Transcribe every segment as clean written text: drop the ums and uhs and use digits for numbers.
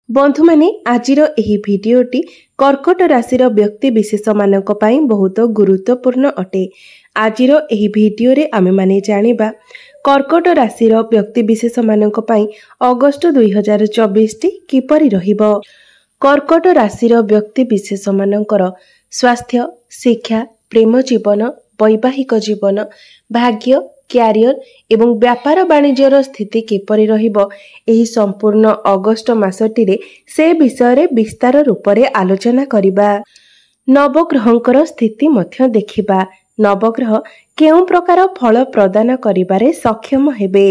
बंधु माने आजिर एही भिडियोटी कर्कट राशिर व्यक्ति विशेष मानक पई बहुत गुरुत्वपूर्ण अटे। आजिर एही भिडियो रे आमे माने जानिबा कर्कट राशिर व्यक्ति विशेष मानक पई अगस्त 2024 टी किपरि रहिबो। कर्कट राशिर व्यक्ति विशेष मानकर स्वास्थ्य, शिक्षा, प्रेम जीवन, वैवाहिक जीवन, भाग्य, क्यारियर एवं व्यापार वाणिज्यर स्थिति किपरि रहिबो एही संपूर्ण अगस्त मासटिरे से विषय रे विस्तार रूप रे आलोचना करिबा। नवग्रहंकर स्थिति मध्य देखिबा। नवग्रह केउं प्रकार फल प्रदान करिबारे सक्षम हेबे।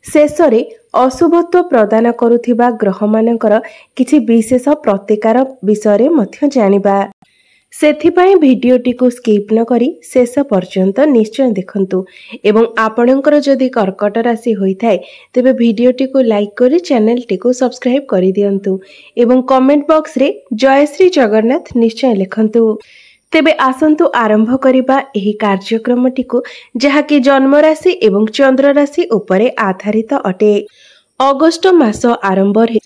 शेषरे अशुभत्व प्रदान करुथिबा ग्रह मानकर किछि विशेष प्रतिकार विषय रे मध्य जानिबा। सेथिपाई भिडियोटी को स्किप न करी शेष पर्यंत निश्चय देखंतु एवं आपणकर जदि कर्कट राशि होइथाय तेबे भिडियोटी को लाइक करी चैनल टी को सब्सक्राइब करि दियंतु एवं कमेंट बॉक्स रे जय श्री जगन्नाथ निश्चय लिखंतु। तेबे आसंतु आरंभ करिबा एही कार्यक्रमटी को जहा कि जन्म राशि एवं चंद्र राशि उपरे आधारित अटे। अगस्त मास आरंभ रे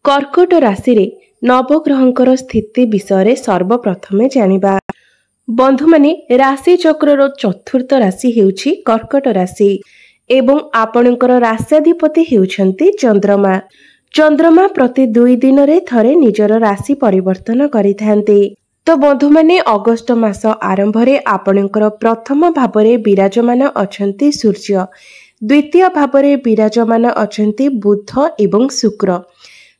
कर्कट राशि रे नवग्रहंकर स्थिति विषय सर्वप्रथमे जानिबा। बंधु माने राशि चक्रर चतुर्थ राशि हेउछि कर्कट राशि एवं आपणकर राश्याधिपति हेउछंती चंद्रमा। चंद्रमा प्रति 2 दिन रे थरे निजर राशि परिवर्तन करिथांती। तो बंधु माने अगस्त मास आरंभ रे आपणकर प्रथम भावरे विराजमान अछंती सूर्य, द्वितीय भावरे विराजमान अछंती बुध एवं शुक्र,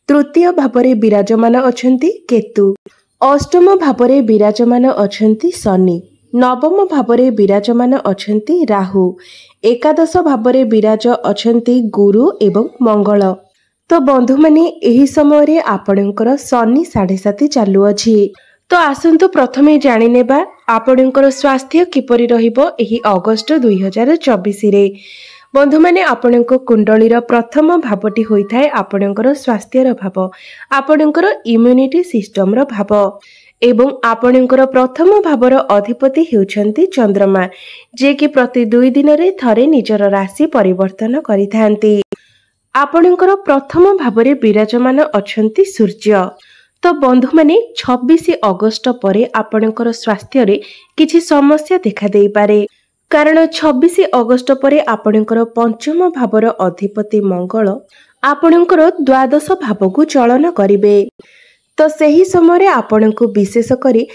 तृतीय भावरे विराजमान अछंती केतु, अष्टम भावरे विराजमान अछंती शनि, नवम भावरे विराजमान अछंती राहु, एकादश भावरे विराज अछंती गुरु एवं मंगल। तो बंधु माने एही समय रे आपणकर शनि 7.5 चालू अछि। तो आसंतु प्रथमे जानि नेबा आपणकर स्वास्थ्य किपरि रहिबो एही अगस्त 2024 रे। बंधु माने आपणक कुंडलीर प्रथम भावटी होइथाय आपणकर स्वास्थ्यर भाव, आपणकर इम्यूनिटी सिस्टम रो भाव एवं आपणकर प्रथम भावर अधिपति हेउछंती चंद्रमा, जे कि प्रति 2 दिन रे थरे निजर राशि परिवर्तन करिथांती। आपणकर प्रथम भावरे विराजमान अछंती सूर्य। तो बंधु माने 26 अगस्त परे आपणकर स्वास्थ्य रे किछि समस्या देखा देई पारे, कारण 26 अगस्त परे आपणकर पंचम भावर अधिपति मंगल आपणकर द्वादश भाव को चलन करिवे। तो सही समय आपणको विशेष करी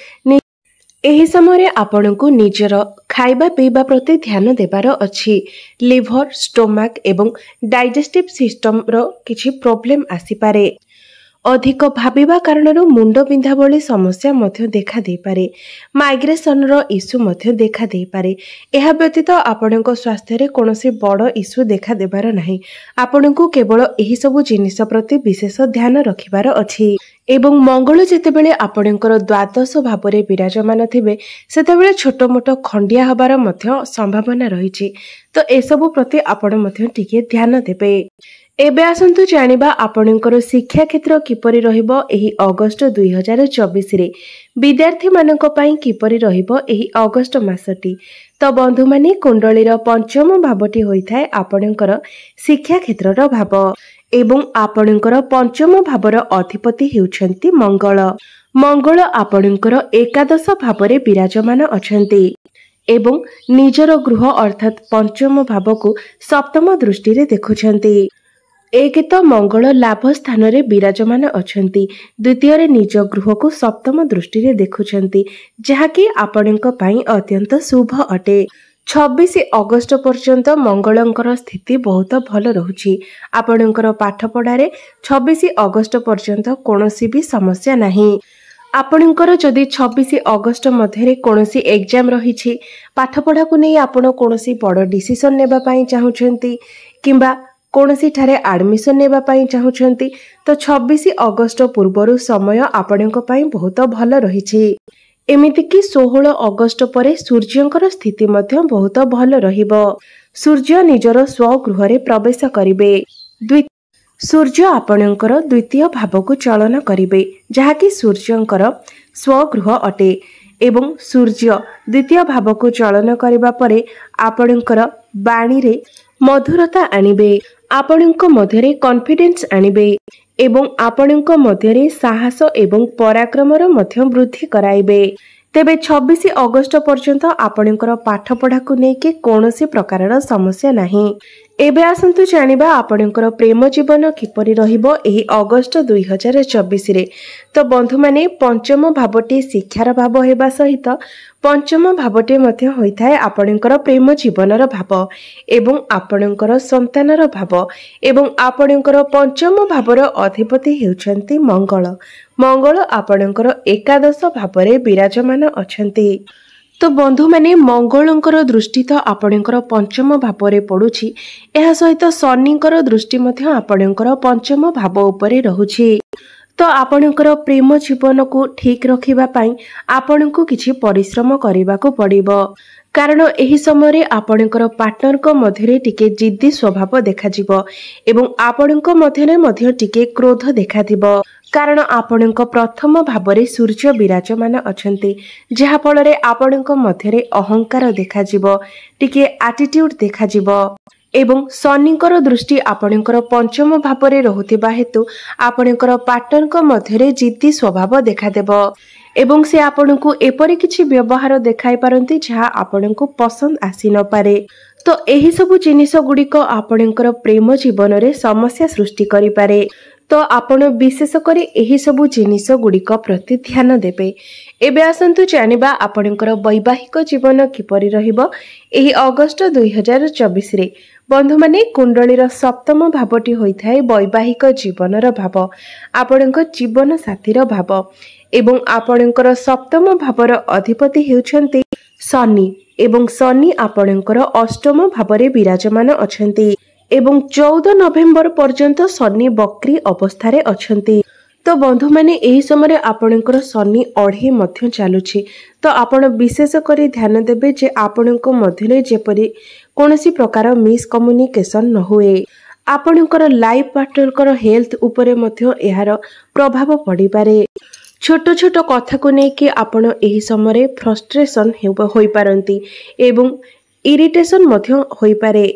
एही समय आपणको निजर खाइबा पीबा प्रति ध्यान देबार अछि। लिवर, स्टोमाक एवं डाइजेस्टिव सिस्टम रो किछि प्रॉब्लम आसी पारे। अधिक भाबिबा कारणरो मुंड बिंधा भली समस्या मध्य देखा दे पारे। माइग्रेशन रो इश्यू मध्य देखा दे पारे। एहा व्यतीत आपणको स्वास्थ्य रे कोनोसी बड़ इश्यू देखा देबार नाही। आपणको केवल एही सब जिनिस प्रति विशेष ध्यान रखिबार अछि। एवं मंगल जेतेबेले आपणकर द्वादश भावरे विराजमान थिबे सेतेबेले छोट मोट खंडिया हबार मध्य संभावना रहिछि। तो एसबु प्रति आपण मध्य टिके ध्यान देबे। एबे आसंतु जानिबा आपणकर शिक्षा क्षेत्र किपरि रहिबो एही अगस्त 2024 रे। विद्यार्थी मानक पई किपरि रहिबो एही अगस्त मासटी। तो बंधु माने कुंडलीर पंचम भावटी होइथाय आपणकर शिक्षा क्षेत्रर भाव एवं आपणकर पंचम भावर अधिपति हेउछंती मंगल। मंगल आपणकर एकादश भावरे विराजमान अछंती एवं निजर गृह अर्थात पंचम भाव को सप्तम दृष्टि रे देखुछंती। एक तो मंगल लाभ स्थान रे विराजमान अछंती, द्वितीय रे निज गृह को सप्तम दृष्टि रे देखुछंती, जहा कि आपणक पई अत्यंत शुभ अटे। 26 अगस्त पर्यंत मंगलंकर स्थिति बहुत भल रहुछि। आपणकर पाठ पढ़ारे 26 अगस्त पर्यंत कोनोसी भी समस्या नाही। आपणकर जदि 26 अगस्त मध्यरे कोनोसी एग्जाम रहिछि, पाठ पढ़ा को नै आपण कोनोसी बड़ डिसिजन नेबा पई चाहुछंती किंबा कोनोसी ठारे एडमिशन नेबा पई चाहुछंती, तो 26 अगस्त पूर्वरु समय आपणक पई बहुत भल रहिछि। एमिति कि 16 अगस्त परे सूर्यंकर स्थिति मध्य बहुत भल रहिबो। सूर्य निजर स्वगृह रे प्रवेश करिवे। सूर्य आपणकर द्वितीय भाव को चलन करिवे, जहा कि सूर्यंकर स्वगृह अटे एवं सूर्य द्वितीय भाव को चलन करिबा परे आपणकर बाणी रे मधुरता आनिबे, आपणक मध्यरे कॉन्फिडेंस आनिबे एवं आपणଙ୍କ मध्यरे साहस एवं पराक्रमर मध्य वृद्धि कराइबे। तेबे 26 अगस्त पर्यंत आपणकर पाठ पढ़ा को लेके कौनसी प्रकारर समस्या नहीं। एबे आसंतु जानिबा आपणकर प्रेम जीवन किपरि रहिबो एही अगस्त 2024 रे। तो बंधु माने पंचम भावटी शिक्षार भाव हेबा सहित पंचम भावटी मध्य होइथाय आपणकर प्रेम जीवनर भाव एवं आपणकर संतानर भाव एवं आपणकर पंचम भावर अधिपति हेउछंती मंगल। मंगल आपणकर एकादश भावरे विराजमान अछंती। तो बंधु माने मंगलंकर दृष्टि तो आपणकर पंचम भावरे पड़ुछि। एहा सहित शनिकर दृष्टि मध्य आपणकर पंचम भाव उपरे रहुछि। तो आपणकर प्रेम जीवन को ठीक रखिबा पई आपणको किछि परिश्रम करिबाको पड़िबो। कारण एही समय आपणकर पार्टनर को मध्यरे टिके जिद्दी स्वभाव देखाजिबो एवं आपणको मध्यरे मध्य टिके क्रोध देखादिबो। कारण आपणको प्रथम भावरे सूर्य विराजमान अछंती, जहा फଳରେ आपणको मध्यरे अहंकार देखाजिबो, टिके एटीट्यूड देखाजिबो। एवं शनिकर दृष्टि आपणकर पंचम भावरे रहुथिबा हेतु आपणकर पार्टनर को मध्यरे जिद्दी स्वभाव देखादेबो एवं से आपणको एपरि किछि व्यवहार देखाई पारंती जहा आपणको पसंद आसी न पारे। तो एही सबु जिनिस गुडिक आपणकर प्रेम जीवन रे समस्या सृष्टि करि पारे। तो आपण विशेष करे एही सबु जिनिस गुडिक प्रति ध्यान देबे। एबे आसंतु जानिबा आपणकर वैवाहिक जीवन किपरि रहिबो एही अगस्त 2024 रे। बंधु माने कुंडलीर सप्तम भावटी होइथाय वैवाहिक जीवनर भाव, आपणक जीवन साथीर भाव एवं आपणकर सप्तम भावर अधिपति हेउछंती शनि एवं शनि आपणकर अष्टम भावरे विराजमान अछंती एवं 14 नवेम्बर पर्यंत शनि वक्री अवस्थारे अछंती। तो बंधु माने एही समय आपणकर शनि अढ़े मध्य चालुछि। तो आपण विशेष करी ध्यान देबे जे आपणको मध्यले जेपरि कोनोसी प्रकार मिसकम्युनिकेशन न हुए। आपणकर लाइफ पार्टनरकर हेल्थ उपरे मध्य एहार प्रभाव पड़ी पारे। छोट छोट कथा को लेकिन आपण एही समय फ्रस्ट्रेशन होई पारंती एवं इरिटेशन मध्य होई पारे।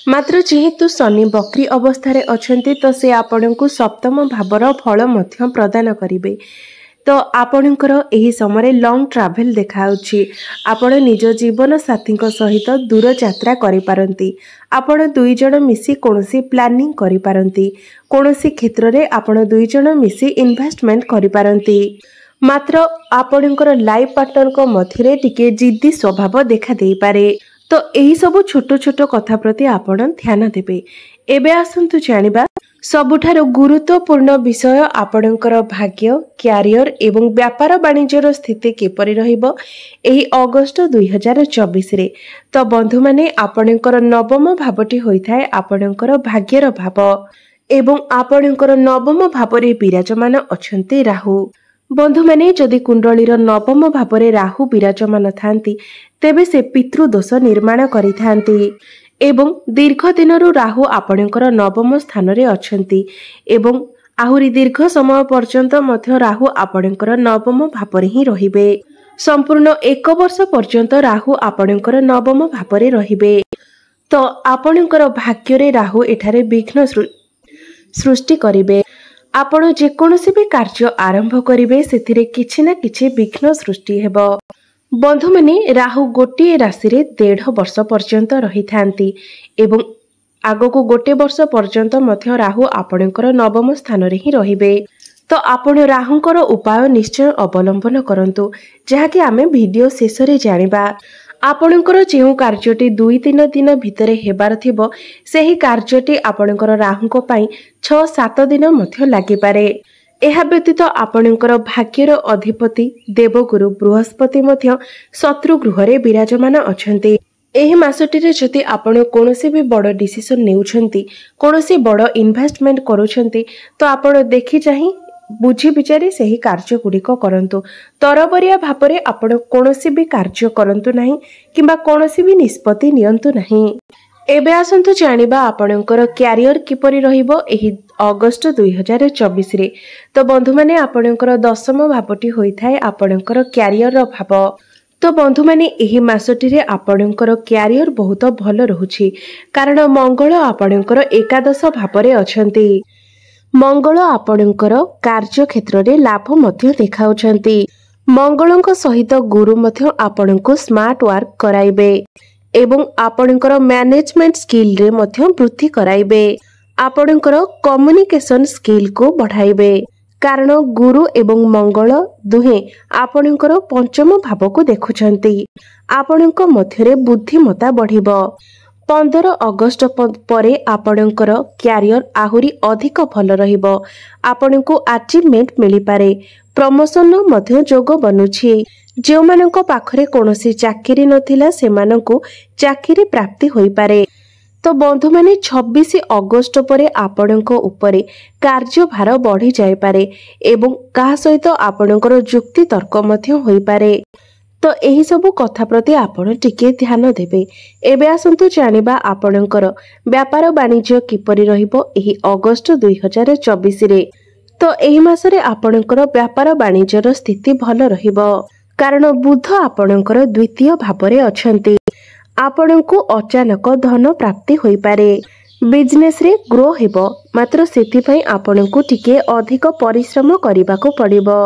मात्र जेहेतु शनि वक्री अवस्थारे अछंती तो से आपणको सप्तम भावर फल मध्य प्रदान करिवे। तो आपणकर एही समय लॉन्ग ट्रैवल देखाउछि। आपण निज जीवन साथी सहित दूर यात्रा करि पारंती। आपण दुई जण मिसी कोनोसी प्लानिंग करि पारंती। कोनोसी क्षेत्र रे आपण दुई जण मिसी इन्वेस्टमेंट करि पारंती। मात्र आपणकर लाइफ पार्टनर को मध्यरे टिके जिद्दी स्वभाव देखा देई पारे। तो एही सब छोट छोट कथा प्रति आपण ध्यान देबे। एबे आसंतु जानिबा सबुठारो गुरुत्वपूर्ण विषय आपणकर भाग्य, क्यारियर एवं व्यापार वाणिज्यर स्थिति किपरि रहिबो एही अगस्त 2024 रे। तो बंधु माने आपणकर नवम भावटी होइथाय आपणकर भाग्यर भाव एवं आपणकर नवम भावरे विराजमान अछंती राहु। बंधु माने जदि कुंडलीर नवम भावरे राहु विराजमान थांती तेबे से पितृदोष निर्माण करिथांती एवं दीर्घ दिनरु राहु आपणकर नवम स्थान रे अछंती एवं आहुरी दीर्घ समय पर्यंत मध्य राहु आपणकर नवम भावरे ही रहिबे। संपूर्ण 1 वर्ष पर्यंत राहु आपणकर नवम भावरे रहिबे। तो आपणकर भाग्य रे राहु एठारे विघ्न सृष्टि करिवे। आपण जेकोसी भी कार्य आरंभ करिवे सेथिरे किछि ना किछि विघ्न सृष्टि हेबो। बंधु माने राहु गोटे राशि रे 1.5 वर्ष पर्यंत रही थांती एवं आगो को गोटे वर्ष पर्यंत मध्य राहु आपणकर नवम स्थान रे ही रहिबे। तो आपण राहुंकर उपाय निश्चय अवलंबन करंतु जहाँकि आमे वीडियो शेष रे जानिबा। आपणकर जेउ कार्यटी 2-3 दिन भितरे हेबार थिबो सेही कार्यटी आपणकर राहुंको पई 6-7 दिन मध्य लागि पारे। एहा व्यतीत आपणकर भाग्यर अधिपति देवगुरु बृहस्पति मध्य शत्रु गृहरे विराजमान अछंती। एही मासटिरे जति आपण कोनोसी भी बड़ डिसिजन नेउछंती, कोनोसी बड़ इन्वेस्टमेंट करूछंती तो आपण देखि चाहि बुझी विचारी सही कार्य गुड़िक करंतु। तरबरिया भापरे आपण कोनोसी भी कार्य करंतु नाही किंबा कोनोसी भी निष्पत्ति नियंतु नाही। एबे आसंतु जानिबा आपणकर क्यारियर किपरि रहिबो एही अगस्त 2024 रे। तो बंधु माने आपणकर दशम भावटी होइथाय आपणकर क्यारियर भाव। तो बंधु माने एही मासटी रे आपणकर क्यारियर बहुत भल रहुछि कारण मंगल आपणकर एकादश भावरे अछंती। मंगल आपणकर कार्य क्षेत्र में लाभ मध्य देखाउछंती। मंगलଙ୍କ सहित गुरु मध्य आपणଙ୍କୁ स्मार्ट वर्क कराइबे एवं आपणकर मैनेजमेंट स्किल रे मध्य वृद्धि कराइबे। आपणकर कम्युनिकेशन स्किल को बढ़ाइबे कारण गुरु एवं मंगल दुहे आपणकर पंचम भाव को देखुछंती। आपणଙ୍କ मध्यरे बुद्धिमता बढ़िबो। 15 अगस्त परे आपणकर क्यारियर आहुरी अधिक भल रहिबो। आपणଙ୍କୁ अचीवमेंट मिली पारे। प्रमोशन मध्य जोग बनुछि। जो मानक पाखरे कोनोसी चाकरी नथिला सेमानंकु चाकरी प्राप्ति होई पारे। तो बंधु माने 26 अगस्त परे आपणଙ୍କ उपरे कार्यभार बढ़ी जाय पारे एवं कहा सहित आपणकर जुक्ति तर्क मध्य होई पारे। तो एही सबु कथा प्रति आपण टिके ध्यान देबे। एबे आसंतु जानिबा आपणकर व्यापार वाणिज्य किपरि रहिबो एही अगस्त 2024 रे। तो एही मासरे आपणकर व्यापार वाणिज्यर स्थिति भल रहिबो कारण बुध आपणकर द्वितीय भावरे अछंती। आपणଙ୍କୁ अचानक धन प्राप्ति होई पारे। बिजनेस रे ग्रो हेबो मात्र सेति पई आपणଙ୍କୁ टिके अधिक परिश्रम करिबाको पड़िबो।